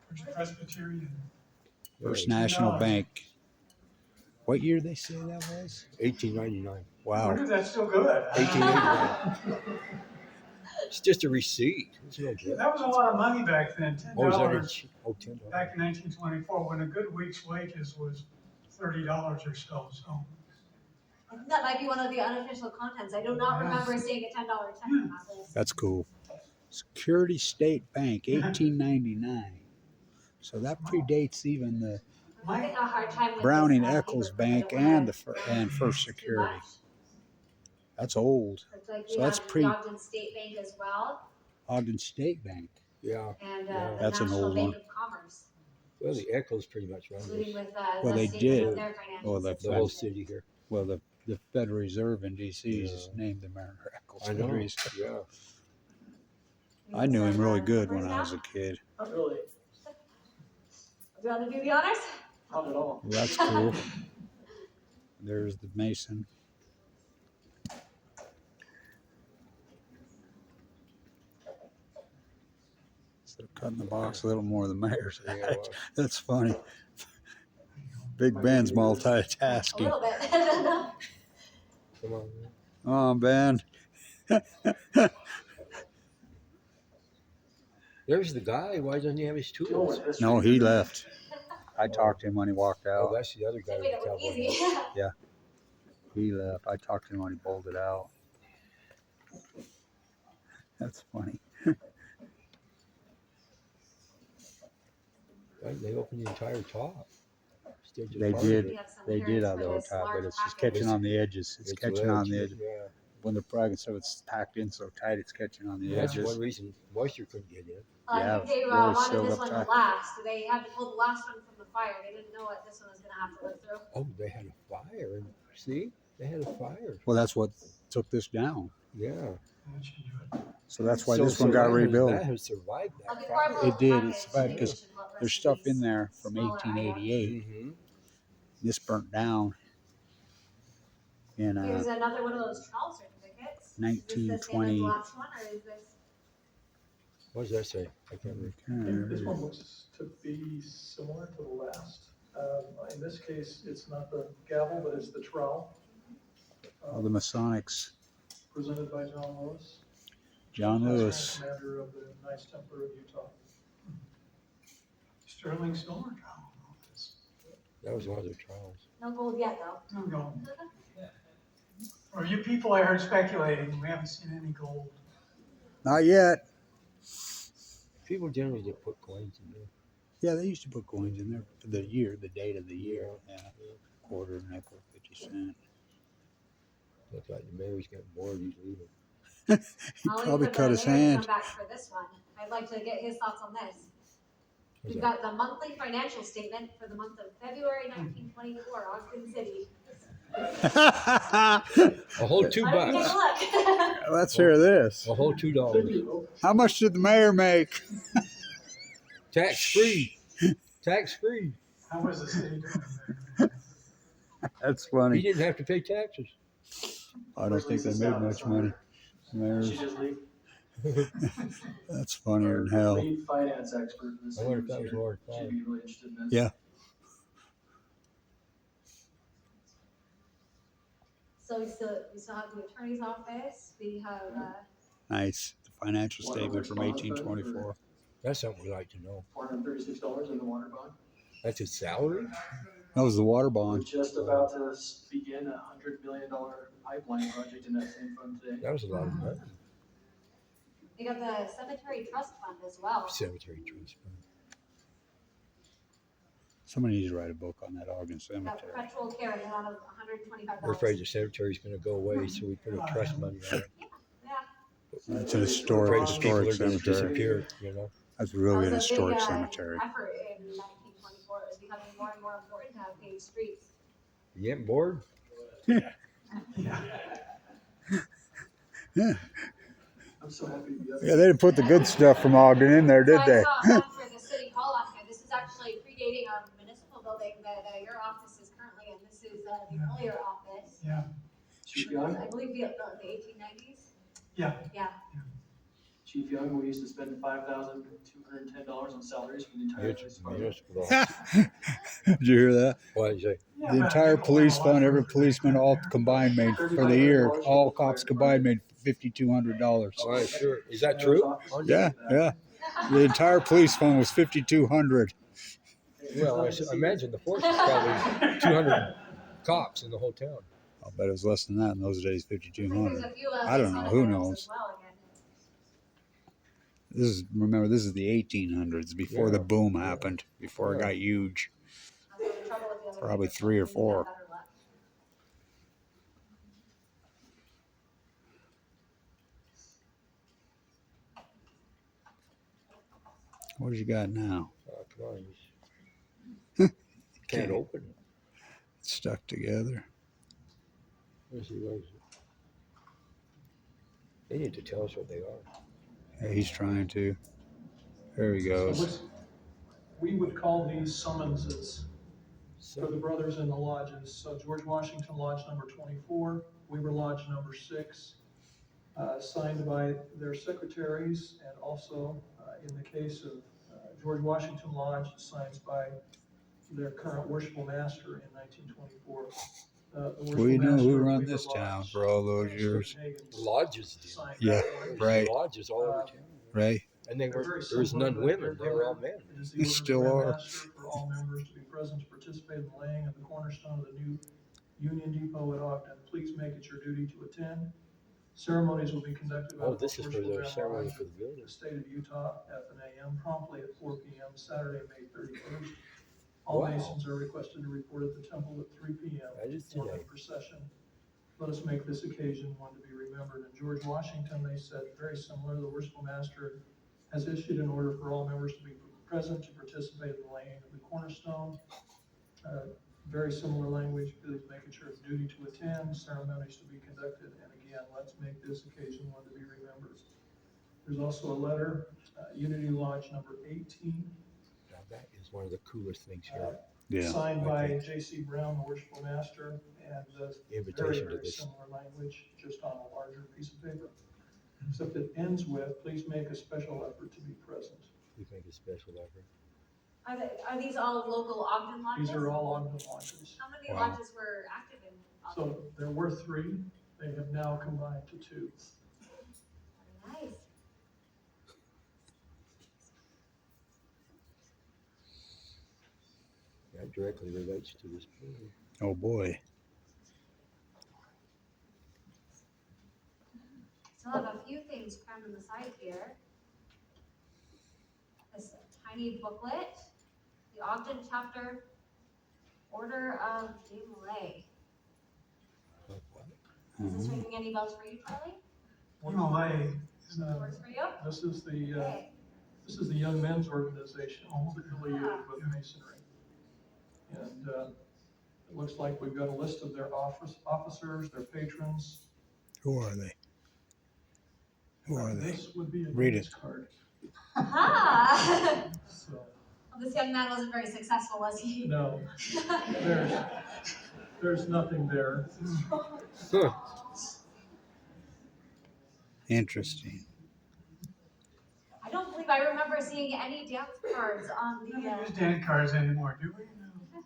First Presbyterian. First National Bank. What year they say that was? 1899. I wonder Wow. if that's still good. 1889. It's just a receipt. It's no good. That was a lot of money back then. $10. Oh, is that it? Oh, $10. Back in 1924, when a good week's wages was $30 or so. So I think that might be one of the unofficial contents. I do not remember seeing a $10 check on that list. That's cool. Security State Bank, 1899. So that predates even the I'm having a hard time with Browning this, Eccles paper, 'cause I Bank don't and wanna and First too Security. much. That's old. It's like So we that's have pre the Ogden State Bank as well, Ogden State Bank. Yeah. and Yeah. the That's an National old Bank one. of Commerce, Well, the Eccles pretty much run including this. with Well, the they statement did. of their financial Well, the The whole situation. city here. Well, the Federal Reserve in D.C. is Yeah. named the Mayor Eccles. I know. Yeah. I knew him really good when Numbers I was now? a kid. Not really. Do you want to do the honors? Not at all. Well, that's cool. There's the Mason. Instead of cutting the box a little more, the mayor's. Yeah, well. That's funny. Big Ben's A multitasking. little bit. Come on, man. Oh, Ben. There's the guy. Why doesn't he have his tools? No, he left. I talked to him when he walked Oh, out. that's the other guy They with made the it look cowboy easy. hat. He left. I talked to him when he bolted out. That's funny. Right, they opened the entire top. Instead of They part of did. it. We have some They did hearings out for the whole this top, large but it's just package. catching on the edges. It's catching on the wedged, edges. Yeah. When they're pragging, so it's packed in so tight, it's catching on the That's edges. one reason moisture couldn't get in. Yeah, I think they really wanted sealed this up one tight. to last. They had to pull the last one from the fire. They didn't know what this one was going to have to live through. Oh, they had a fire. See? They had a fire. Well, that's what took this down. Yeah. that should do it. So that's why this one got that has- rebuilt. That has survived I'll that be careful fire. It did. with It's the bad package. because They should let there's rest stuff these in there from smaller 1888. Mm-hmm. This burnt down in Here's another one of those trial certificates. Is this the same as the 1920. last one, or is this? What does that say? I can't read. This one looks to be similar to the last. In this case, it's not the gavel, but it's the trowel. Oh, the Masonics. Presented by John Lewis. John Lewis. Commander of the Knights Templar of Utah. Sterling silver. Oh, That was one of their trials. No gold yet, though. no gold. Or you people I heard speculating, we haven't seen any gold. Not yet. People generally just put coins in there. Yeah, they used to put coins in there for the year, the date of the year. Yeah. Quarter, nickel, 50 cent. Looks like the mayor's getting bored. He's leaving. He I'll probably leave for cut the his mayor to hand. Come back for this one. I'd like to get his thoughts on this. What's We've that? got the monthly financial statement for the month of February 1924, Ogden City. A whole $2. Why don't you take a look? Let's hear this. A whole $2. How much did the mayor make? Tax free. Tax free. How was the city doing there? That's He funny. didn't have to pay taxes. I don't think they made much money. Mayors. She just lead, That's funnier than hell. lead finance expert. in the I wonder if city that was here. Lord She'd Fowler. be really interested in this. Yeah. So we still have the attorney's office. We have Nice. The financial statement from 1824. That's something we like to know. $436 in the water bond. That's his salary? That was the water We're bond. just about to begin a $100 million pipeline project in that same fund today. That was a lot of money. we got the cemetery trust fund as well. Cemetery trust fund. Somebody needs to write a book on that Ogden We got Cemetery. perpetual care in the amount of $125. We're afraid the cemetery's going to go away, so we put a trust money on it. Yeah. It's an We're historic, afraid the people historic are going to cemetery. disappear, you know? That's really an That was a big, historic cemetery. effort in 1924. It was becoming more and more important to have paved streets. You getting bored? I'm so happy to be up Yeah, they didn't put the good stuff from Ogden in there, did So they? I saw one for the city hall on here. This is actually predating a municipal building that your office is currently in. This is the earlier office. Yeah, Should we be on? I believe the 1890s. yeah. Yeah. Chief Young, we used to spend $5,210 on salaries for the entire police department. Municipal. Did you hear that? What did you say? Yeah, The but entire people learn a police lot fund, from every it. policeman, all combined made for the year, $3,500 all for the fire cops combined made $5,200. All right, sure. Is that Mayor's true? office is Yeah, that. yeah. The entire police fund was 5,200. Well, I imagine the force is probably 200 cops in the whole town. I'll bet it was less than that in those days, There's 5,200. a few I don't know, Masonic who medals knows? as well again. Remember, this is the 1800s, before the Yeah, boom yeah, happened, before it yeah. got huge. That's the trouble with the other Probably papers, 3 or you have 4. better luck. What do you got now? Oh, come on. You can't open it. It's stuck together. Let's see, what is it? They need to tell us what they are. Yeah, he's trying to. There he goes. We would call these summonses for the So, brothers in the lodges. So George Washington Lodge number 24, Weaver Lodge number 6, signed by their secretaries, and also in the case of George Washington Lodge, signed by their current worshipful master in 1924. We know who run this town for all those years. the lodges did. Yeah, There's right, lodges all over town. right. And they were, there was none women, they were all men. It is the order of the Still Grand are. Master for all members to be present to participate in the laying of the cornerstone of the new Union Depot at Ogden. Please make it your duty to attend. Ceremonies will be conducted by Oh, the this is for Worshipful the Grand ceremony Lodge for the of building. the state of Utah at 10 a.m. promptly at 4 p.m. Saturday, May 31st. All Wow. Masons are requested to report at the temple at 3 p.m. That is for the today. procession. Let us make this occasion one to be remembered. In George Washington, they said very similar. The worshipful master has issued an order for all members to be present to participate in the laying of the cornerstone. Very similar language. Please make it your duty to attend. Ceremonies to be conducted. And again, let's make this occasion one to be remembered. There's also a letter, Unity Lodge number 18. Now that is one of the coolest things here. Yeah. Signed I by think. J.C. Brown, the worshipful master, and very, Invitation to very this. similar language, just on a larger piece of paper. Except it ends with, please make a special effort to be present. We make a special effort. Are these all local Ogden lodges? These are all Ogden lodges. How many Wow. lodges were active in Ogden? So there were 3, they have now combined to 2. Very nice. That directly relates to this building. Oh boy. Still have a few things crammed on the side here. This tiny booklet, the Ogden chapter, Order of Malay. Like what? Is this Mhm. ringing any bells for you, Charlie? Malay. Works for you? This is the Okay. this is the Young Men's Organization, affiliated with Masonry. And it looks like we've got a list of their officers, their patrons. Who are they? Who are they? This would be a Read business it. card. Aha! So, Well, this young man wasn't very successful, was he? no, there's nothing there. Huh. Interesting. I don't believe I remember seeing any dance cards on We the. don't use Dan cards anymore, do we? No.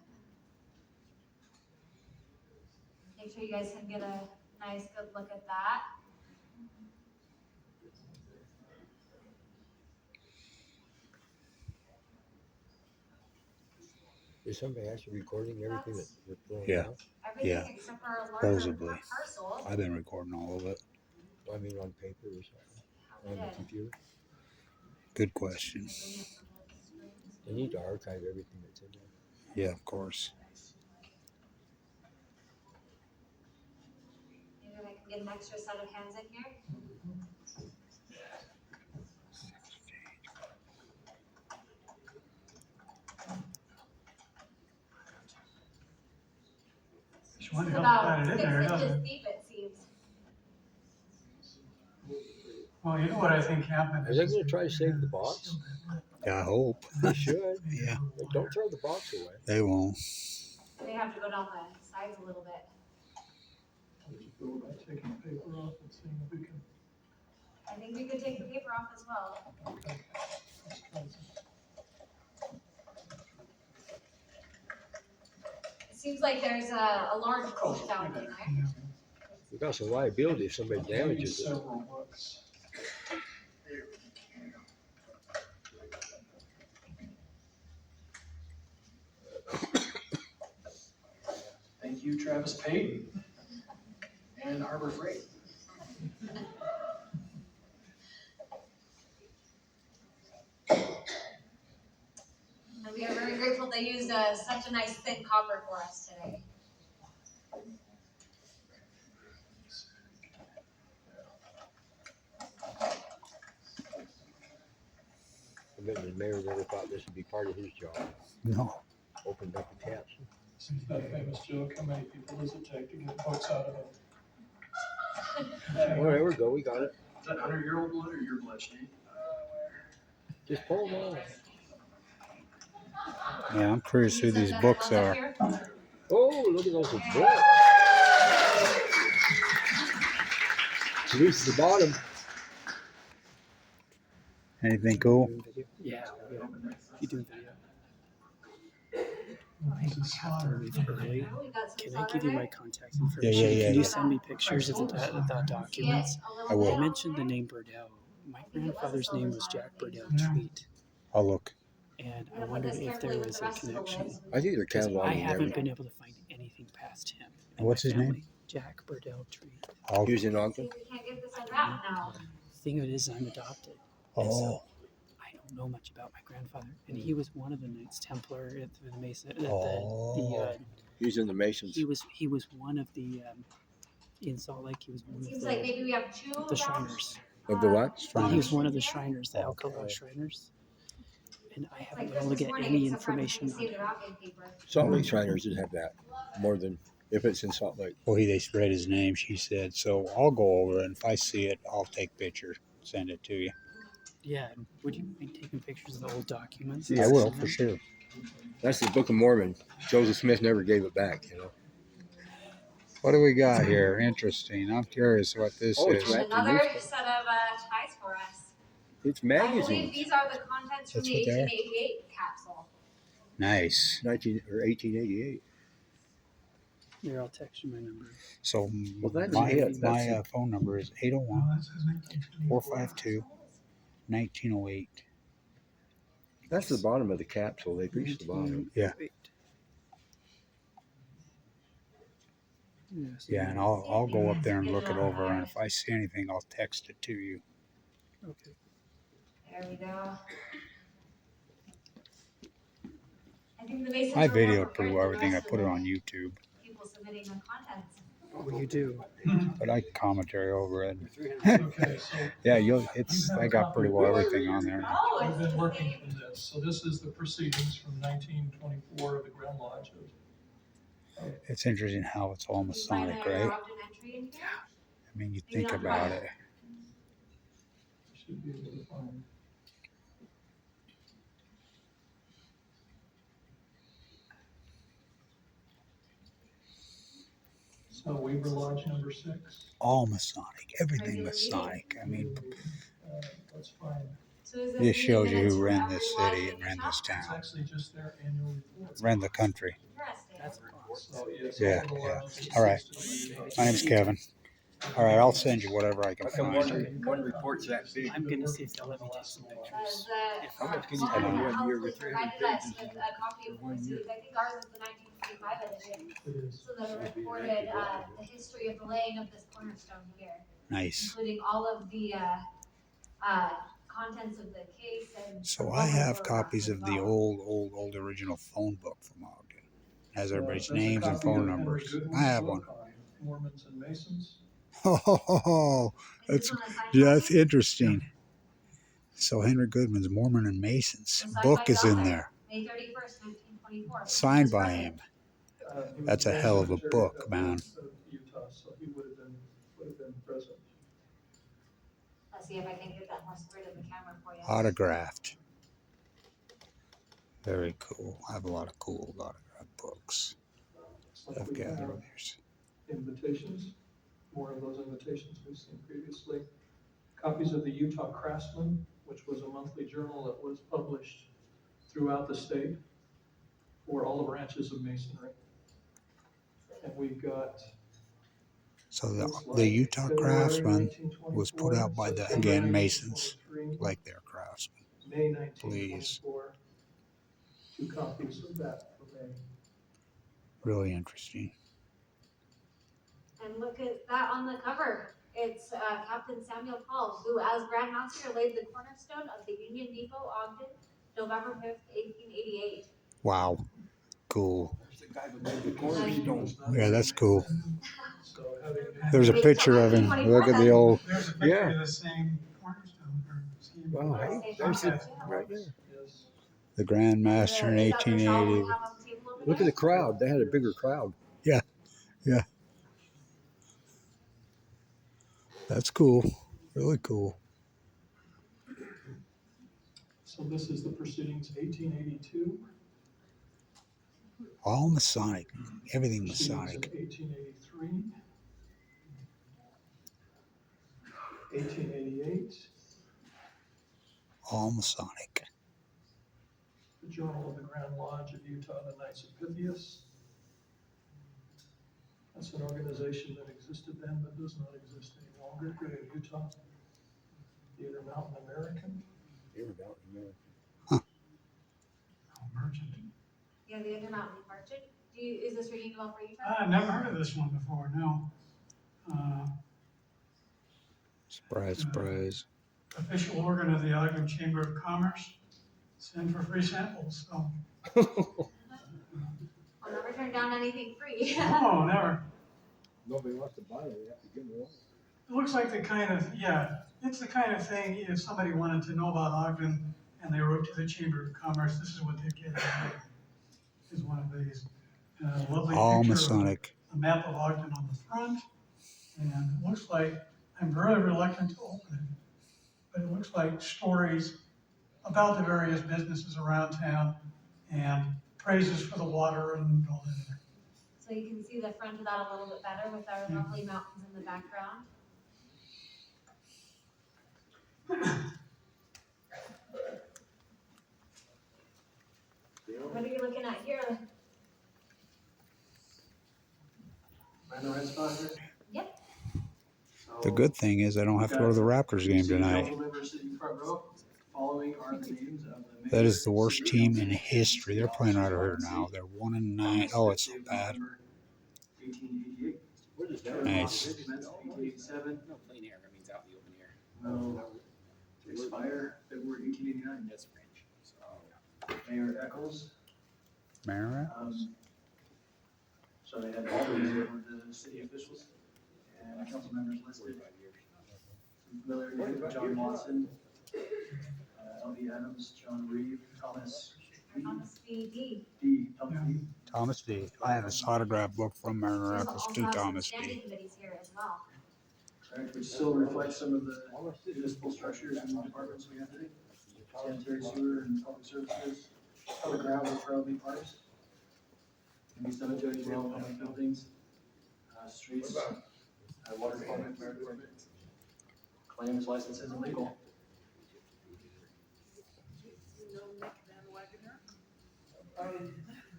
Make sure you guys can get a nice, good look at that. Is somebody actually recording everything that we're throwing Yeah. out? Everything Yeah. except for a larger Supposedly. parcel. I've been recording all of it. I mean, on paper or something, Oh, on the we did. computer. Good question. They need to archive everything that's in there. Yeah, of course. Maybe I can get an extra set of hands in here. Just wonder It's how about they got it in 6 there, doesn't inches it? deep, it seems. Well, you know what I think happened? Are they gonna try to save the box? I hope. They should. Yeah. But don't throw the box away. They won't. They have to go down the sides a little bit. I'll just go by taking the paper off and seeing if we can I think we could take the paper off as well. It seems like there's a large fish down in there. We got some liability if somebody damages it. Several books. Thank you, Travis Payton and Harbor Freight. And we are very grateful they used such a nice thin copper for us today. I bet the mayor never thought this would be part of his job. No. Opened up the taps. Since that famous joke, how many people does it take to get books out of it? Oh, there we go. We got it. Is that 100-year-old blood or your blood, Steve? Just pull them on. Yeah, I'm curious who these books are. Oh, look at those books. Reach the bottom. Anything cool? Yeah, you do video. This is slaughter. Early. Oh, we got some Can I solder give you there. my contact information? yeah, Can you yeah. send me pictures of the documents? I will. I mentioned the name Burdell. My grandfather's name was Jack Burdell Treat, I'll look. and I wondered if there was a connection. I think they're Because I cataloging haven't everything. been able to find anything past him. And what's his name? Jack Burdell Treat. I'll, He was in See, Ogden. we can't get this unwrapped now. The thing of it is, I'm adopted. oh, I don't know much about my grandfather, and he was one of the Knights Templar at the Mason. Oh. He's in the Masons. He was one of the in Salt Lake. He was one It of seems like maybe we have two. the Shriners. Of the what? He was one of the Shriners, the Alcala Shriners. And I haven't been able to get any information on him. Salt Lake Shriners didn't have that more than if it's in Salt Lake. well, they read his name, she said. So I'll go over it, and if I see it, I'll take pictures, send it to you. Yeah, would you mind taking pictures of the old documents? Yeah, I will, for sure. That's the Book of Mormon. Joseph Smith never gave it back, you know. What do we got here? Interesting. I'm curious what this Oh, it's is. right. Another set of ties for us. It's I believe magazines. these are the contents from That's the what they are? 1888 capsule. Nice. 1888. Here, I'll text you my number. So Well, that's my, it. That's my it. phone number is 801 Well, that says 1924. 452 1908. That's the bottom of the capsule. They reached the bottom. Yeah. Yeah, and I'll go up there and look it over, and if I see anything, I'll text it to you. Okay. There we go. I think the Masons I are more videoed pretty prepared well than the everything. I rest of put it the on YouTube, People submitting the contents. Well, you do. but I commentary over it. Okay, so Yeah, I got pretty well everything on there. Oh, we've it's been the working same. from this. So this is the proceedings from 1924 of the Grand Lodge. It's interesting how it's all Did you find Masonic, a right? Ogden entry in here? I mean, you think about it. Should be able to find. So Weaver Lodge number 6. All Masonic, everything Masonic. I mean, Let's find. So is this shows you minutes who for ran this everyone city in and ran the this top? It's town, actually just their annual report. ran the country. Interesting. That's awesome. So, yes, Yeah, all the yeah. lodges All right. assisted by the- My name's Kevin. All right, I'll send you whatever I can How come find. one report's that big? I'm gonna see if they'll let me take some pictures. How much can you I don't know. do? Provided us with a copy of the series. I think ours is the 1925 edition. It is. So that recorded the history of the laying of this cornerstone here, Nice. including all of the contents of the case and. So I have copies of the old original phone book from Ogden. Has everybody's That's a names and copy phone of Henry numbers. Goodwin's I have book one. on Mormons and Masons. Oh, Is this that's one a signed yeah, that's copy? interesting. So Henry Goodman's Mormon and Masons Signed by book is in God. there, May 31st, 1924. signed by him. He was That's a the hell of a secretary book, of man. Utah, so he would have been present. Let's see if I can get that more straight of the camera for you. Autographed. Very cool. I have a lot of cool autographed books. Looks like I've we gathered have these. invitations, more of those invitations we've seen previously. Copies of the Utah Craftsman, which was a monthly journal that was published throughout the state for all the branches of masonry. And we've got, So looks the like Utah February Craftsman 1924, was put out by the, September again, Masons, 1923, like their craftsmen. May Please. 1924. 2 copies of that for May. Really interesting. And look at that on the cover. It's Captain Samuel Paul, who as Grand Master laid the cornerstone of the Union Depot, Ogden, November 5th, 1888. Wow. Cool. There's the guy who made the cornerstone. Yeah, that's cool. So having There's a Wait picture till of him. 1924 Look at the then. old. There's a picture Yeah. of the same cornerstone. Or same- Wow, hey, there's it right there. Yes. The Grand Master in Is that the shawl we 1880. have on the table over Look at there? the crowd. They had a bigger crowd. That's cool. Really cool. So this is the proceedings 1882, All Masonic. Everything proceedings of Masonic. 1883, 1888, All Masonic. the Journal of the Grand Lodge of Utah, the Knights of Pythias. That's an organization that existed then but does not exist any longer here in Utah. The Intermountain American. Oh, merchant. Yeah, the Intermountain Merchant. Is this ringing a bell for you, Charlie? I've never heard of this one before, no. Surprise, surprise. Official organ of the Ogden Chamber of Commerce. Send for free samples, so. I'll never turn down anything free. No, never. Nobody wants to buy it. They have to give it away. It looks like the kind of, yeah, it's the kind of thing, if somebody wanted to know about Ogden and they wrote to the Chamber of Commerce, this is what they'd get. Is one of these. Lovely All picture of Masonic. a map of Ogden on the front. And it looks like, I'm very reluctant to open it, but it looks like stories about the various businesses around town and praises for the water and all that. So you can see the front of that a little bit better with our lovely mountains in the background. What are you looking at here? Am I in the right spot here? Yep. So, The good thing is I don't have to go to the Raptors game city tonight. council members sitting front row. Following are the names of the That is the mayor, worst city team council, in history. They're playing right over here now. They're 1-9. Oh, it's so bad. 1888. Nice. 1887. No plein air, that means out in the open air. No. To expire February 1889. That's French. So, Mayor Eccles. Marat? So they had all these that were the city officials and council members listed. Some familiar names, John Watson, L.B. Adams, John Reeve, Thomas Thomas D. D. Thomas D. Thomas D. I have his autograph book from Marin There's Eccles also to some Thomas standing D. committees here as well. Correct, which still reflects some of the municipal structures and departments we have today. Sanitary sewer and public services, public ground was probably parks. Maybe cemeteries, well, public buildings, streets, water department, fire department. Claims, licenses, and legal.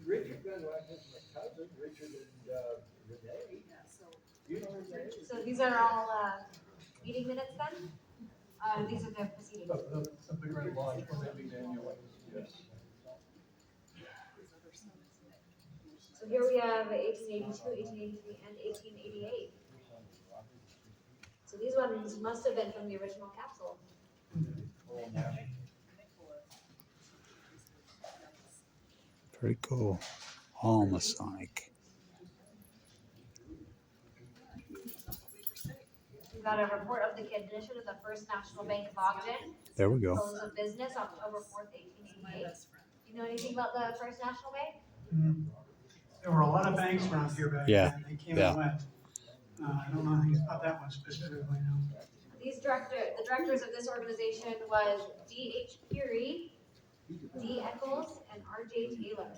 Richard Van Wagner's my cousin, Richard and Renee. You know Renee? So these are all meeting minutes then? These are the proceedings. Of the Grand Lodge, when they meet annually, yes. So here we have 1882, 1883, and 1888. So these ones must have been from the original capsule. Very cool. All Masonic. We've got a report of the condition of the First National Bank of Ogden. There we go. Close of business October 4th, 1888. You know anything about the First National Bank? There were a lot of banks around here back Yeah, then. They came yeah. and went. I don't know anything about that one specifically, no. The directors of this organization was D.H. Peary, D. Eccles, and R.J. Taylor.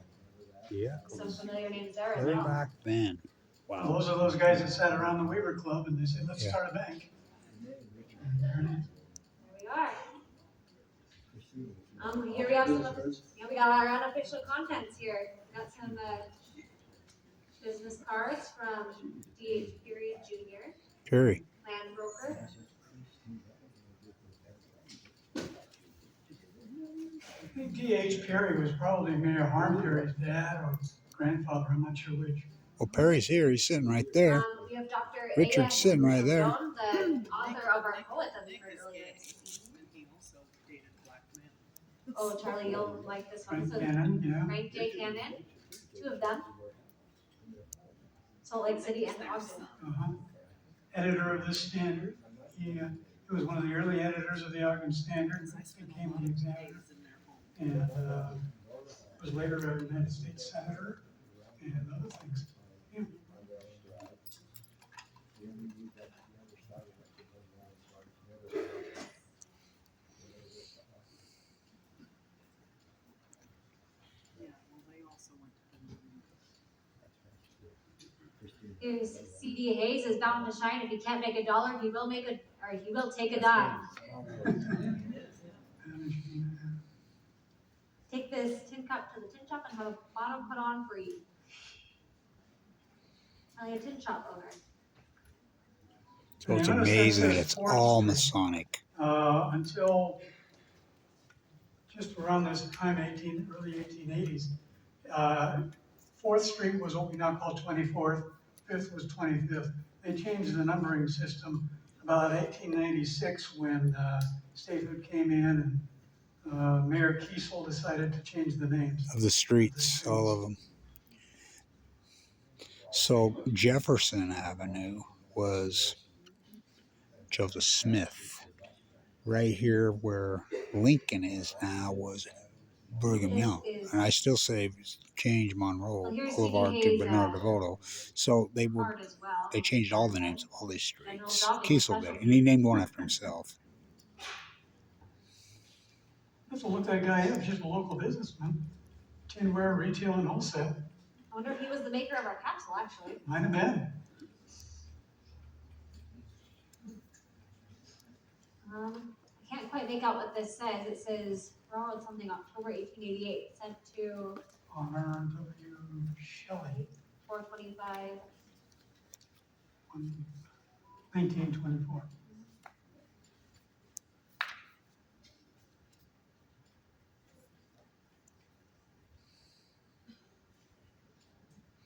Yeah. Some familiar names there as Way well. back then. Well, Wow. those are those guys that sat around the Weaver Club and they said, let's Yeah. start a bank. And there it is. Here we have some, we got our unofficial contents here. We got some, business cards from D.H. Period Jr., Perry. land broker. I think D.H. Perry was probably Mayor Harm Perry's dad or grandfather, I'm not sure which. Well, Perry's here. He's sitting right there. We have Dr. Richard's sitting right there. Jones, the author of our poet that we heard earlier in the season. Oh, Charlie, you'll like this one. Frank So, Cannon, yeah. Frank J. Cannon, two of them. Salt Lake City and Ogden. Editor of the Standard. He was one of the early editors of the Ogden Standard, became the Examiner, and was later a United States Senator and other things. Yeah. Here's C.D. Hayes is bound to shine. If he can't make $1, he will make he will take a dime. Take this tin cup to the tin shop and have a bottom put on for you. Tell a tin shop owner. So it's amazing that it's all Masonic. Until just around this time, early 1880s, 4th Street was what we now call 24th, 5th was 25th. They changed the numbering system about 1896 when statehood came in and Mayor Kiesel decided to change the names. Of the streets, all of them. So Jefferson Avenue was Joseph Smith. Right here where Lincoln is now was Brigham Young. And I still say change Monroe Boulevard to Bernard DeVoto. So they changed all the names of all these streets. Kiesel did, and he named one after himself. Doesn't look that guy up, just a local businessman. Tinware, retail, and wholesale. I wonder if he was the maker of our capsule, actually. Might have been. I can't quite make out what this says. It says borrowed something October 1888, sent to Honor W. Shelley, 425. 1924.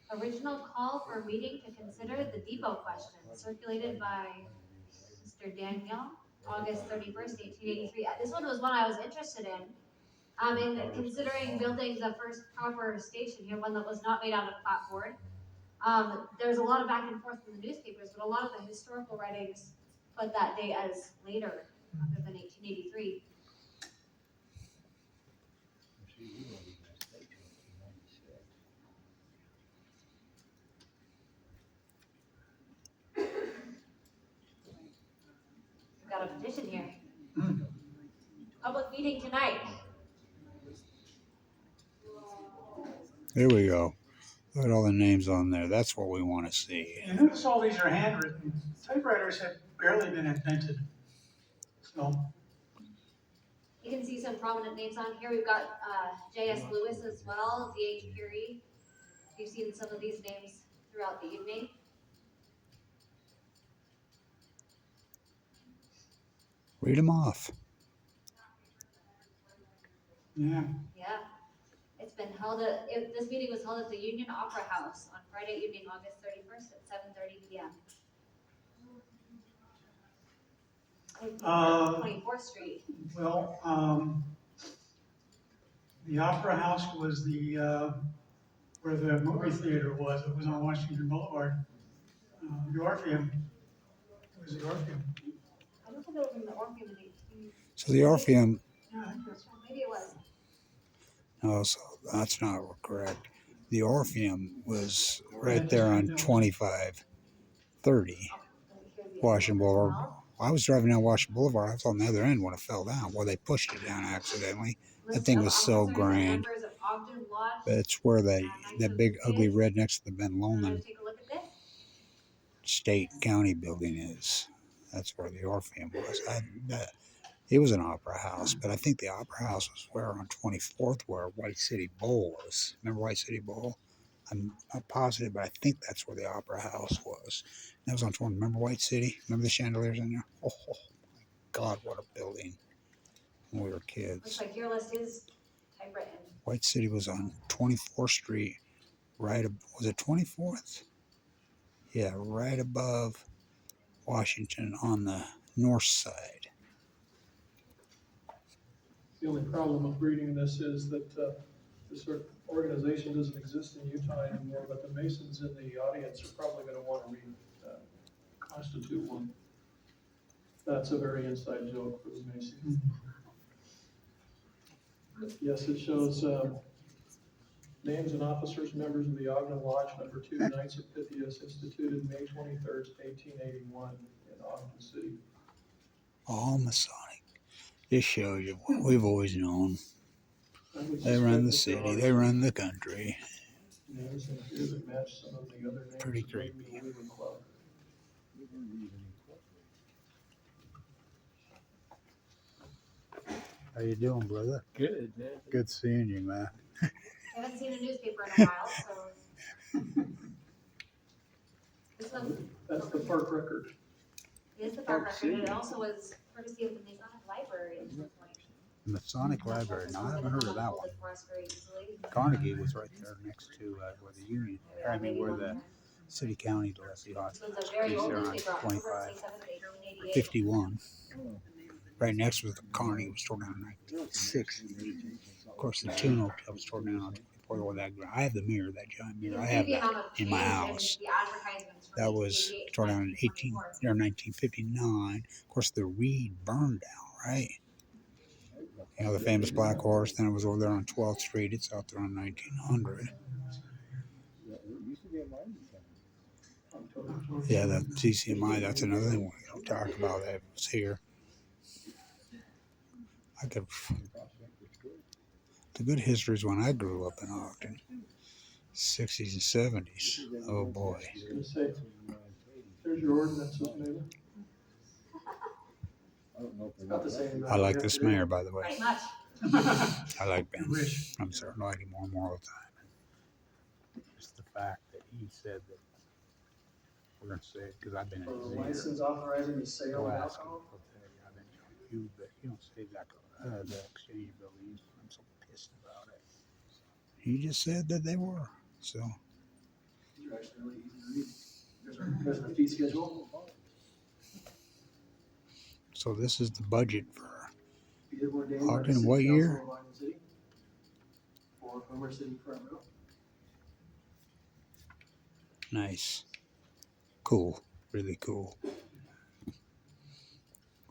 Original call for a meeting to consider the depot question, circulated by Mr. Daniel, August 31st, 1883. This one was one I was interested in considering building the first proper station here, one that was not made out of clapboard. There's a lot of back and forth in the newspapers, but a lot of the historical writings put that date as later, other than 1883. We've got a petition here. Public meeting tonight. There we go. Look at all the names on there. That's what we want to see. You notice all these are handwritten. Typewriters have barely been invented. So. You can see some prominent names on here. We've got J.S. Lewis as well, D.H. Curie. You've seen some of these names throughout the evening. Read them off. Yeah. Yeah. It's been held this meeting was held at the Union Opera House on Friday evening, August 31st at 7:30 p.m. 24th Street. Well, the Opera House was where the movie theater was. It was on Washington Boulevard. The Orpheum. It was the Orpheum. I don't think it was in the Orpheum in 18. So the Orpheum. Yeah, I think that's Maybe it was. No, so that's not correct. The Orpheum was right there on 2530 Washington Boulevard. I was driving down Washington Boulevard. I was on the other end when it fell down. Well, they pushed it down accidentally. That thing was so grand. But it's where that big ugly red next to the Ben Lomond State County building is. That's where the Orpheum was. It was an opera house, but I think the opera house was where on 24th, where White City Bowl was. Remember White City Bowl? I'm not positive, but I think that's where the opera house was. That was on 20. Remember White City? Remember the chandeliers in there? Oh my God, what a building! When we were Looks kids. like your list is typewritten. White City was on 24th Street, was it 24th? Yeah, right above Washington on the north side. The only problem with reading this is that, this sort of organization doesn't exist in Utah anymore, but the Masons in the audience are probably gonna wanna constitute one. That's a very inside joke for the Masons. Yes, it shows, names and officers, members of the Ogden Lodge, number 2, Knights of Pythias, instituted May 23rd, 1881 in Ogden City. All Masonic. This shows you what we've always known. I would They run the suspect that there city, are they some run the country. names in here that match some of the other names Pretty of maybe creepy. the Weaver Club. How you doing, brother? Good, man. Good seeing you, man. I haven't seen a newspaper in a while, so. This one That's the park record. is the park record, and it also was courtesy of the Masonic Library at some point. Masonic Library. Now, I haven't heard of that one. Carnegie was right there next to where the Union, where the city county Leslie Hospital It was a very is old there on newspaper, October 25, 27th, 1888. 51. Right next was the Carnegie, was torn down in 1906. Of course, the Tune Hotel was torn down on 24th. Or that, I have the mirror, that giant mirror. I have that in my house. That was torn down in 1959. Of course, the Reed burned down, right? You know, the famous Black Horse. Then it was over there on 12th Street. It's out there on 1900. Yeah, the CCMI, that's another thing we don't talk about. That was here. The good history is when I grew up in Ogden. 60s and 70s. Oh boy. I was gonna say, there's your ordinances, maybe. It's not the same. I like this mayor, by the way. Pretty much. I like Ben. I'm starting to like him more and more all the time. Just the fact that he said that we're going to say it because I've been in his ear. License authorizing the sale I'll of ask him. alcohol. He'll tell you. I've been telling you, but you don't say that. The exchange buildings. I'm so pissed about it. He just said that they were. So. These are actually really easy to read. There's the fee schedule. So this is the budget for Be it ordained by the Ogden. City What Council year? of Ogden City for Homer City Front Row. Nice. Cool. Really cool.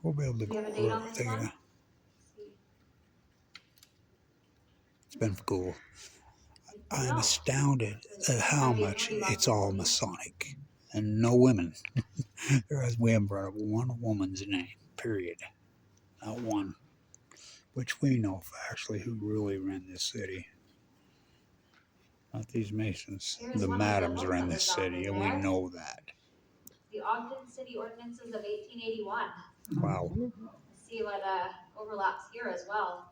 We'll be able to Do you go have a date on over. this one? It's been cool. I'm astounded at how much it's all Masonic and no women. We haven't brought up one woman's name, period. Not one. Which we know actually who really ran this city. Not these Masons. Here's The one that madams looks ran like this it's city, and we there. know that. The Ogden City Ordinances of 1881. Wow. Let's see what overlaps here as well.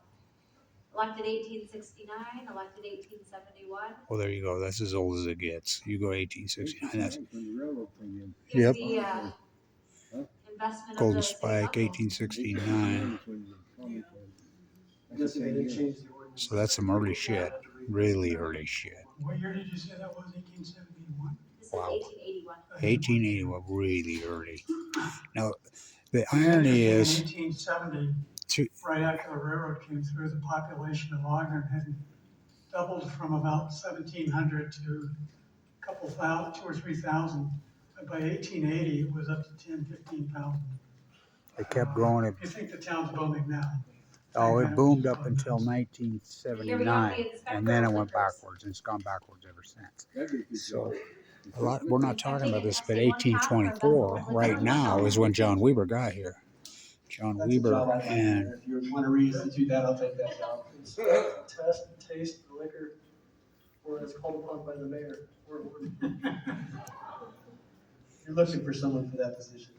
Elected 1869, elected 1871. Well, there you go. That's as old as it gets. You go 1869. That's Here's Yep. the investment Golden of the city Spike, council. 1869. I guess they didn't change the ordinance. So that's some early shit. Really early shit. What year did you say that was, 1871? This Wow. is 1881. 1880 was really early. Now, the irony In is, 1870, right after the railroad came through, the population of Ogden had doubled from about 1,700 to a couple thousand, 2,000 or 3,000. But by 1880, it was up to 10,000, 15,000. they kept growing it. You think the town's booming now? Oh, it boomed up until 1979, and then it went backwards, and it's gone backwards ever since. So, we're not talking about this, but 1824, right now, is when John Weber got here. John Weber and If you want to reinstitute that, I'll take that job. Test and taste the liquor, or as called upon by the mayor. You're looking for someone for that position.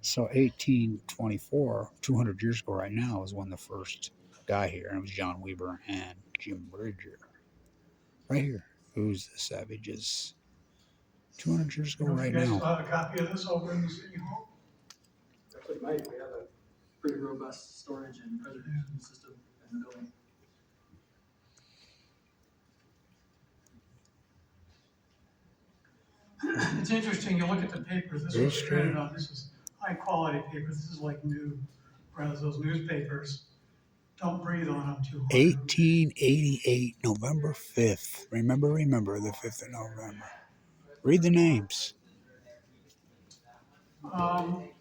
So 1824, 200 years ago right now, is when the first guy here, and it was John Weaver and Jim Bridger. Right here. Who's the Savages? 200 years ago You know, if right you guys now. still have a copy of this over in the city hall? Actually, Mike, we have a pretty robust storage and preservation system in the building. It's interesting, you look at the papers, this was History. printed on, this is high quality paper, this is like new, whereas those newspapers don't breathe on them too hard. 1888, November 5th. Remember the 5th of November. Read the names. I don't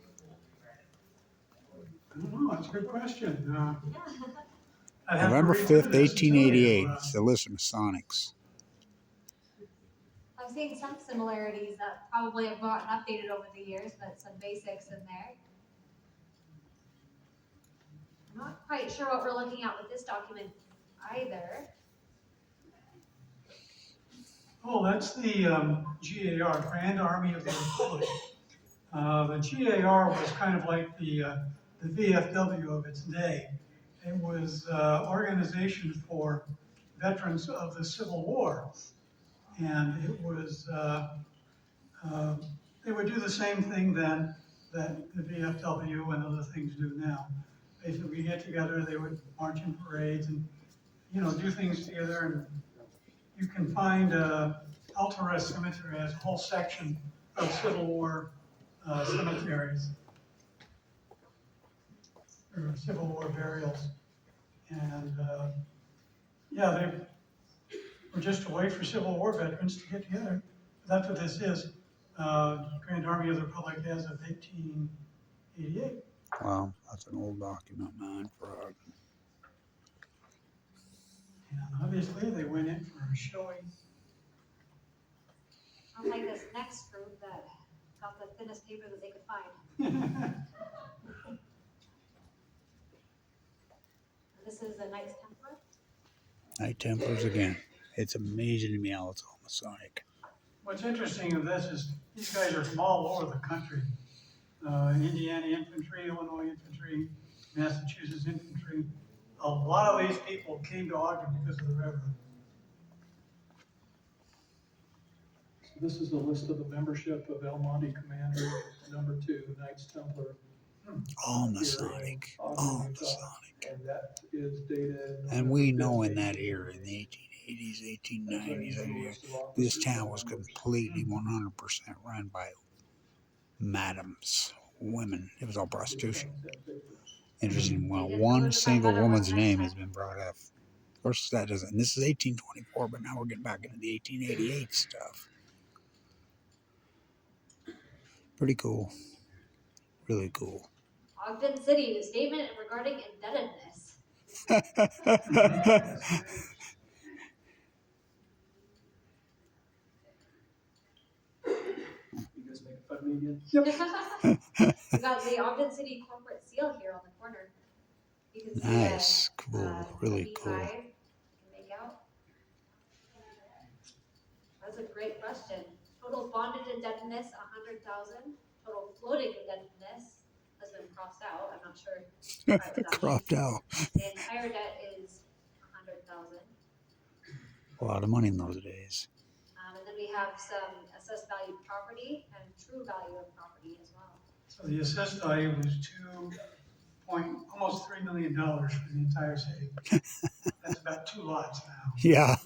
know, that's a good question. I'd have to November read through 5th, this and tell you, 1888. It's the list of Masonics. I'm seeing some similarities that probably have gotten updated over the years, but some basics in there. I'm not quite sure what we're looking at with this document either. Oh, that's the GAR, Grand Army of the Republic. The GAR was kind of like the VFW of its day. It was organization for veterans of the Civil War. And it was, they would do the same thing then that the VFW and other things do now. Basically, get together, they would march in parades and, you know, do things together. And you can find Altarez Cemetery has a whole section of Civil War cemeteries, or Civil War burials. And yeah, they were just a way for Civil War veterans to get together. That's what this is. Grand Army of the Republic as of 1888. Wow, that's an old document, man. And obviously they went in for a showing. Unlike this next group that got the thinnest paper that they could find. This is a Knights Templar. Knight Templars again. It's amazing to me how it's all Masonic. What's interesting of this is these guys are from all over the country. Indiana Infantry, Illinois Infantry, Massachusetts Infantry. A lot of these people came to Ogden because of the railroad. So this is a list of the membership of El Monte Commander, number 2, Knights Templar. All Masonic. All Masonic. And that is dated. And we know in that era, in the 1880s, 1890s, this town was completely 100% run by madams, women. It was all prostitution. Interesting. Well, one single woman's name has been brought up. Of course, that doesn't. And this is 1824, but now we're getting back into the 1888 stuff. Pretty cool. Really cool. Ogden City, the statement regarding indebtedness. You guys making fun of me again? We got the Ogden City corporate seal here on the corner. You can see Nice. Cool. Really cool. you can make out. That's a great question. Total bonded indebtedness, 100,000. Total floating indebtedness has been crossed out. I'm not sure. Cropped out. The entire debt is 100,000. A lot of money in those days. And then we have some assessed value property and true value of property as well. So the assessed value was almost $3 million for the entire city. That's about 2 lots now. Yeah.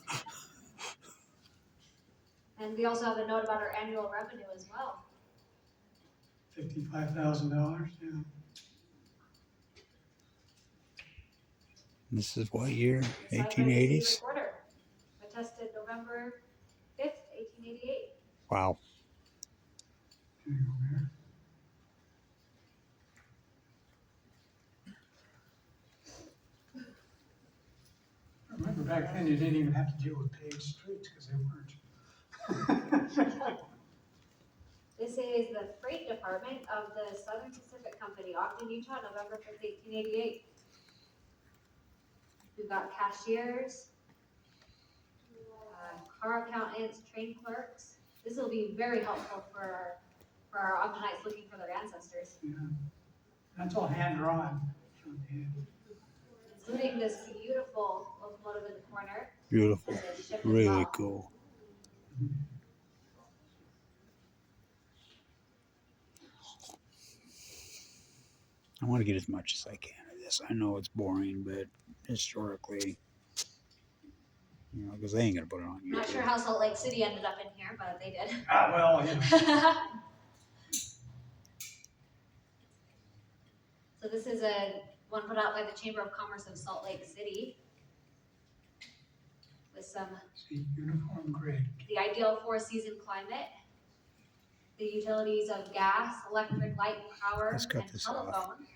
And we also have a note about our annual revenue as well. $55,000, yeah. This is what year? Signed by the 1880s? city recorder. Attested November 5th, 1888. Wow. Here you go, Mayor. Remember back then you didn't even have to deal with paved streets because they weren't. This is the freight department of the Southern Pacific Company, Ogden, Utah, November 5th, 1888. We've got cashiers, car accountants, train clerks. This will be very helpful for our for our Ogdenites looking for their ancestors, Yeah. That's all hand drawn. including this beautiful locomotive in the corner. Beautiful. It's a ship as Really well. cool. I want to get as much as I can of this. I know it's boring, but historically, you know, because they ain't gonna put it on I'm not sure YouTube. how Salt Lake City ended up in here, but they did. Ah, well, you know. So this is one put out by the Chamber of Commerce of Salt Lake City with some, See, uniform grade. the ideal four-season climate, the utilities of gas, electric, light, and power, Let's cut and this off. telephone,